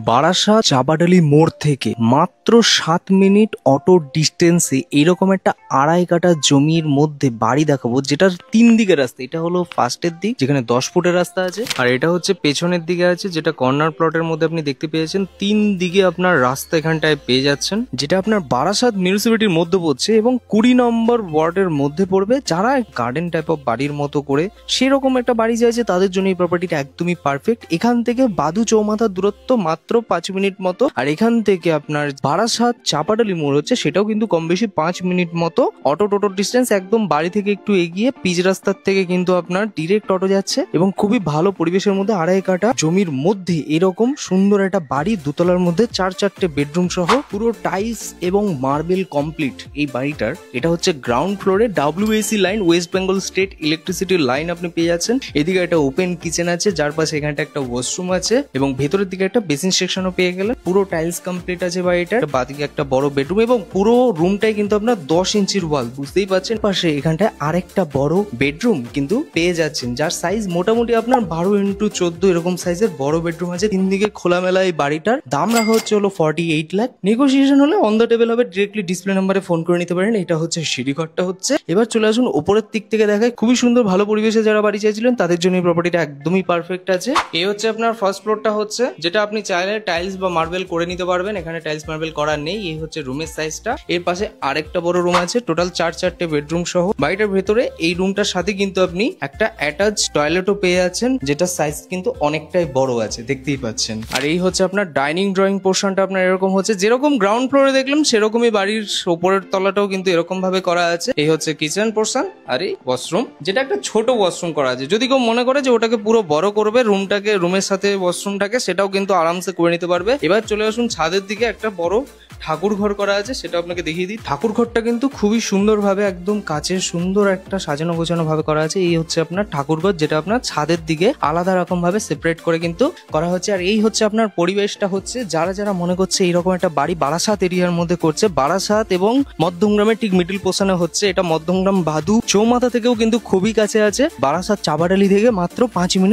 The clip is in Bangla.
বারাসাত চাপাডালি মোড় থেকে মাত্র 7 মিনিট অটো ডিস্টেন্সে এরকম একটা আড়াই কাঠা জমির মধ্যে বাড়ি দেখাবো, যেটার 3 দিকের রাস্তা। এটা হলো ফার্স্টের দিক, যেখানে 10 ফুটের রাস্তা আছে, আর এটা হচ্ছে পেছনের দিকে আছে, যেটা কর্নার প্লটের মধ্যে আপনি দেখতে পেয়েছেন। 3 দিকে আপনার রাস্তা এখানটায় পেয়ে যাচ্ছেন, যেটা আপনার বারাসাত মিউনিসিপালিটির মধ্যে পড়ছে এবং 20 নম্বর ওয়ার্ডের মধ্যে পড়বে। যারা গার্ডেন টাইপ অফ বাড়ির মতো করে সেরকম একটা বাড়ি চাইছে, তাদের জন্য এই প্রপার্টিটা একদমই পারফেক্ট। এখান থেকে বাদু চৌমাথার দূরত্ব মাত্র 5 মিনিট মতো, আর এখান থেকে আপনার বারাসাত চাপাডালি মোড় হচ্ছে সেটাও কিন্তু কম বেশি 5 মিনিট মতো অটো টোটো ডিস্টেন্স। একদম বাড়ি থেকে একটু এগিয়ে পিচ রাস্তার থেকে কিন্তু আপনার ডিরেক্ট অটো যাচ্ছে এবং খুবই ভালো পরিবেশের মধ্যে আড়াই কাঠা জমির মধ্যে এরকম সুন্দর একটা বাড়ি, দোতলার মধ্যে 4-4টে বেডরুম সহ পুরো টাইলস এবং মার্বেল কমপ্লিট এই বাড়িটার। এটা হচ্ছে গ্রাউন্ড ফ্লোরে WAC line, West Bengal state ইলেকট্রিসিটির লাইন আপনি পেয়ে যাচ্ছেন। এদিকে একটা ওপেন কিচেন আছে, যার পাশে এখানটা একটা ওয়াশরুম আছে এবং ভেতরের দিকে একটা বেসিন সেকশনও পেয়ে গেলেন। পুরো টাইলস কমপ্লিট আছে বাড়িটার। বাদিকে একটা বড় বেডরুম এবং পুরো রুমটাই কিন্তু আপনার 10 ইঞ্চির ওয়াল, বুঝতেই পারছেন। পাশে এখানটায় আরেকটা বড় বেডরুম কিন্তু পেয়ে যাচ্ছেন, যার সাইজ মোটামুটি আপনার 12x14 এরকম সাইজের বড় বেডরুম আছে। 3 দিকে খোলামেলা এই বাড়িটার দাম রাখা হচ্ছে হলো 48 লাখ। নেগোসিয়েশন হলে অন দ্য টেবিল হবে, ডিরেক্টলি ডিসপ্লে নাম্বারে ফোন করে নিতে পারেন। এটা হচ্ছে সিঁড়িঘরটা হচ্ছে। এবার চলে আসুন উপরের দিক থেকে দেখায়। খুবই সুন্দর ভালো পরিবেশে যারা বাড়ি চাইছিলেন তাদের জন্য এই প্রপার্টিটা একদমই পারফেক্ট আছে। এই হচ্ছে আপনার ফার্স্ট ফ্লোরটা হচ্ছে, যেটা আপনি চাইলে টাইলস বা মার্বেল করে নিতে পারবেন। এখানে টাইলস মার্বেল করা নেই। এই হচ্ছে রুমের সাইজটা। এর পাশে আরেকটা বড় রুম আছে, টোটাল 4-4টে বেডরুম সহ। বাড়িটার ভেতরে এই রুমটার সাথে কিন্তু আপনি একটা অ্যাটাচ টয়লেটও পেয়ে যাচ্ছেন, যেটা সাইজ কিন্তু অনেকটাই বড় আছে, দেখতেই পাচ্ছেন। আর এই হচ্ছে আপনার ডাইনিং ড্রয়িং পোর্শনটা আপনার এরকম হচ্ছে, যেরকম গ্রাউন্ড ফ্লোরে দেখলাম সেরকমই বাড়ির উপরের তলাটাও কিন্তু এরকম ভাবে করা আছে। এই হচ্ছে কিচেন পোর্শন, আর এই ওয়াশরুম, যেটা একটা ছোট ওয়াশরুম করা আছে। যদি কেউ মনে করে যে ওটাকে পুরো বড় করবে রুমটাকে, রুমের সাথে ওয়াশরুমটাকে, সেটাও কিন্তু আরামসে করে নিতে পারবে। এবার চলে আসুন ছাদের দিকে। একটা বড় ঠাকুর ঘর করা আছে, সেটা আপনাকে দেখিয়ে দিই। ঠাকুর ঘরটা কিন্তু খুবই সুন্দর ভাবে একদম কাচের সুন্দর একটা সাজানো গোছানো ভাবে করা আছে। এই হচ্ছে আপনার ঠাকুর ঘর, যেটা আপনার ছাদের দিকে আলাদা রকম ভাবে সেপারেট করে কিন্তু করা হচ্ছে। আর এই হচ্ছে আপনার পরিবেশটা হচ্ছে, যারা যারা মনে করছে এইরকম একটা বাড়ি বারাসাত এরিয়ার মধ্যে করছে, বারাসাত এবং মধ্যমগ্রামের ঠিক মিডিল পোর্শনে হচ্ছে। এটা মধ্যমগ্রাম বাদু চৌমাথা থেকেও কিন্তু খুবই কাছে আছে, বারাসাত চাপাডালি থেকে মাত্র 5 মিনিট।